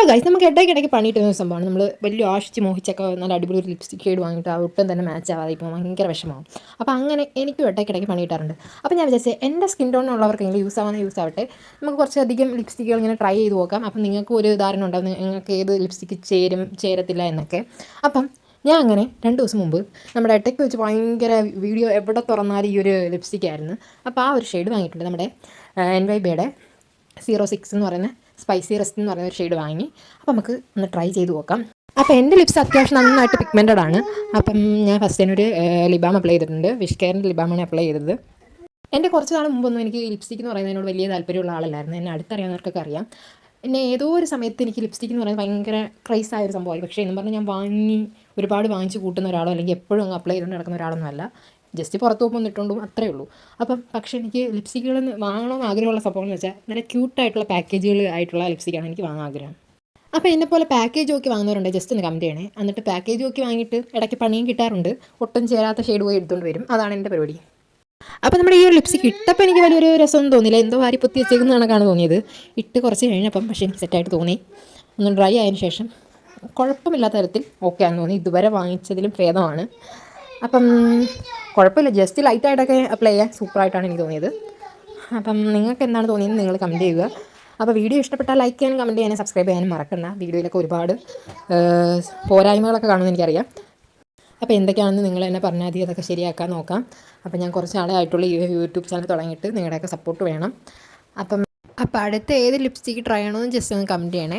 Guys നമുക്ക് ഇടയ്ക്കിടയ്ക്ക് പണിയിട്ടുന്ന ഒരു സംഭവമാണ്. നമ്മൾ വലിയ ആശിച്ച് മോഹിച്ചൊക്കെ നല്ല അടിപൊളി ഒരു ലിപ്സ്റ്റിക് ഷെയ്ഡ് വാങ്ങിയിട്ട് ആ ഒട്ടും തന്നെ മാച്ച് ആവാതെ ഇപ്പോൾ ഭയങ്കര വിഷമമാവും. അപ്പോൾ അങ്ങനെ എനിക്കും ഇടയ്ക്കിടയ്ക്ക് പണി കിട്ടാറുണ്ട്. അപ്പോൾ ഞാൻ വിചാരിച്ചത് എൻ്റെ സ്കിൻ ടോണിനുള്ളവർക്കെങ്കിലും യൂസ് ആവട്ടെ, നമുക്ക് കുറച്ചധികം ലിപ്സ്റ്റിക്കുകൾ ഇങ്ങനെ ട്രൈ ചെയ്ത് നോക്കാം. അപ്പം നിങ്ങൾക്ക് ഒരു ധാരണ ഉണ്ടാവും നിങ്ങൾക്ക് ഏത് ലിപ്സ്റ്റിക്ക് ചേരത്തില്ല എന്നൊക്കെ. അപ്പം ഞാൻ അങ്ങനെ 2 ദിവസം മുമ്പ് നമ്മുടെ ഇടയ്ക്ക് വെച്ച് ഭയങ്കര വീഡിയോ എവിടെ തുറന്നാലും ഈ ഒരു ലിപ്സ്റ്റിക്കായിരുന്നു. അപ്പോൾ ആ ഒരു ഷെയ്ഡ് വാങ്ങിയിട്ടുണ്ട്. നമ്മുടെ NYBയുടെ 06 എന്ന് പറയുന്ന സ്പൈസി റെസ്റ്റ് എന്ന് പറയുന്ന ഒരു ഷെയ്ഡ് വാങ്ങി. അപ്പോൾ നമുക്ക് ഒന്ന് ട്രൈ ചെയ്ത് നോക്കാം. അപ്പോൾ എൻ്റെ ലിപ്സ് അത്യാവശ്യം നന്നായിട്ട് പിഗ്മെൻറ്റഡ് ആണ്. അപ്പം ഞാൻ ഫസ്റ്റ് തന്നെ ഒരു ലിബാം അപ്ലൈ ചെയ്തിട്ടുണ്ട്. വിഷ് കെയറിൻ്റെ ലിബാമാണ് അപ്ലൈ ചെയ്തത്. എൻ്റെ കുറച്ച് നാൾ മുമ്പൊന്നും എനിക്ക് ലിപ്സ്റ്റിക് എന്ന് പറയുന്നതിനോട് വലിയ താല്പര്യമുള്ള ആളല്ലായിരുന്നു. എന്നെ അടുത്തറിയാവുന്നവർക്കൊക്കെ അറിയാം. പിന്നെ ഏതോ ഒരു സമയത്ത് എനിക്ക് ലിപ്സ്റ്റിക് എന്ന് പറയുന്നത് ഭയങ്കര ക്രൈസ് ആയൊരു സംഭവമായി. പക്ഷേ എന്നും പറഞ്ഞാൽ ഞാൻ ഒരുപാട് വാങ്ങിച്ച് കൂട്ടുന്ന ഒരാളോ അല്ലെങ്കിൽ എപ്പോഴും അങ്ങ് അപ്ലൈ ചെയ്തുകൊണ്ട് നടക്കുന്ന ഒരാളൊന്നും അല്ല. ജസ്റ്റ് പുറത്ത് പോകുമ്പോൾ ഇട്ടുകൊണ്ടും അത്രയേ ഉള്ളൂ. അപ്പം പക്ഷേ എനിക്ക് ലിപ്സ്റ്റിക്കുകൾ വാങ്ങണമെന്ന് ആഗ്രഹമുള്ള സംഭവം എന്ന് വെച്ചാൽ നല്ല ക്യൂട്ടായിട്ടുള്ള പാക്കേജുകൾ ആയിട്ടുള്ള ലിപ്സ്റ്റിക്കാണ് എനിക്ക് വാങ്ങാൻ ആഗ്രഹം. അപ്പോൾ എന്നെപ്പോലെ പാക്കേജ് നോക്കി വാങ്ങുന്നവരുണ്ട്, ജസ്റ്റ് ഒന്ന് കമൻറ്റ് ചെയ്യണേ. എന്നിട്ട് പാക്കേജ് നോക്കി വാങ്ങിയിട്ട് ഇടയ്ക്ക് പണിയും കിട്ടാറുണ്ട്. ഒട്ടും ചേരാത്ത ഷെയ്ഡ് പോയി എടുത്തുകൊണ്ട് വരും. അതാണ് എൻ്റെ പരിപാടി. അപ്പോൾ നമ്മുടെ ഈ ഒരു ലിപ്സ്റ്റിക്ക് ഇട്ടപ്പോൾ എനിക്ക് വലിയൊരു രസമൊന്നും തോന്നിയില്ല. എന്തോ വാരി പൊത്തി വെച്ചേക്കുന്ന കണക്കാണ് തോന്നിയത്. ഇട്ട് കുറച്ച് കഴിഞ്ഞപ്പം പക്ഷേ എനിക്ക് സെറ്റായിട്ട് തോന്നി. ഒന്ന് ഡ്രൈ ആയതിനു ശേഷം കുഴപ്പമില്ലാത്ത തരത്തിൽ ഓക്കെ ആണെന്ന് തോന്നി. ഇതുവരെ വാങ്ങിച്ചതിലും ഭേദമാണ്. അപ്പം കുഴപ്പമില്ല, ജസ്റ്റ് ലൈറ്റായിട്ടൊക്കെ അപ്ലൈ ചെയ്യാൻ സൂപ്പറായിട്ടാണ് എനിക്ക് തോന്നിയത്. അപ്പം നിങ്ങൾക്ക് എന്താണ് തോന്നിയത് നിങ്ങൾ കമൻറ്റ് ചെയ്യുക. അപ്പോൾ വീഡിയോ ഇഷ്ടപ്പെട്ടാൽ ലൈക്ക് ചെയ്യാനും കമൻറ്റ് ചെയ്യാനും സബ്സ്ക്രൈബ് ചെയ്യാനും മറക്കണ്ട. വീഡിയോയിലൊക്കെ ഒരുപാട് പോരായ്മകളൊക്കെ കാണുമെന്ന് എനിക്കറിയാം. അപ്പോൾ എന്തൊക്കെയാണെന്ന് നിങ്ങൾ എന്നെ പറഞ്ഞാൽ മതി, അതൊക്കെ ശരിയാക്കാൻ നോക്കാം. അപ്പോൾ ഞാൻ കുറച്ച് നാളെ ആയിട്ടുള്ള ഈ യൂട്യൂബ് ചാനൽ തുടങ്ങിയിട്ട് നിങ്ങളുടെയൊക്കെ സപ്പോർട്ട് വേണം. അപ്പം അടുത്ത ഏത് ലിപ്സ്റ്റിക്ക് ട്രൈ ചെയ്യണമെന്ന് ജസ്റ്റ് ഒന്ന് കമൻറ്റ് ചെയ്യണേ.